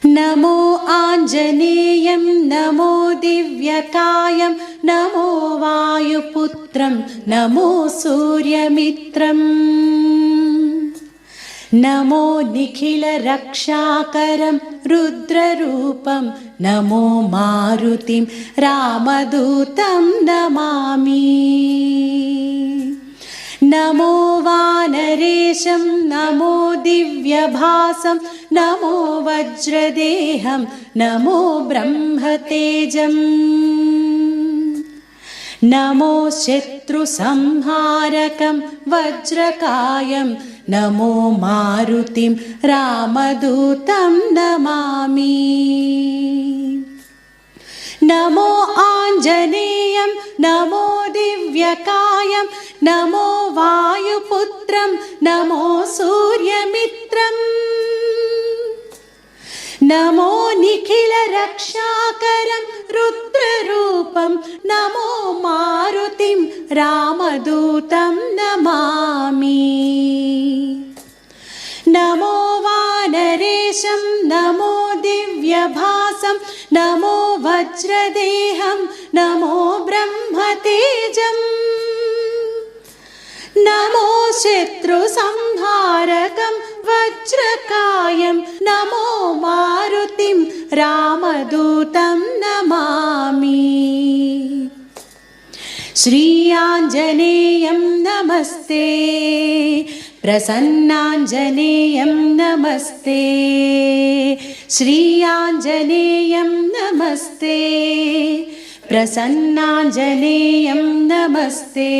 नमो आञ्जनेयं नमो दिव्यकायं नमो वायुपुत्रं नमो सूर्यमित्रम् नमो निखिलरक्षाकरं रुद्ररूपं नमो मारुतिं रामदूतं नमामि। नमो वानरेशं नमो दिव्यभासं नमो वज्रदेहं नमो ब्रह्मतेजम् नमो शत्रुसंहारकं वज्रकायं नमो मारुतिं रामदूतं नमामि। नमो आञ्जनेयं नमो दिव्यकायं नमो वायुपुत्रं नमो सूर्यमित्रम् नमो निखिलरक्षाकरं रुद्ररूपं नमो मारुतिं रामदूतं नमामि। नमो वानरेशं नमो दिव्यभासं नमो वज्रदेहं नमो ब्रह्मतेजम् नमो शत्रुसंहारकं वज्रकायं नमो मारुतिं रामदूतं नमामि। श्री आञ्जनेयं नमस्ते प्रसन्नाञ्जनेयं नमस्ते श्री आञ्जनेयं नमस्ते प्रसन्नाञ्जनेयं नमस्ते।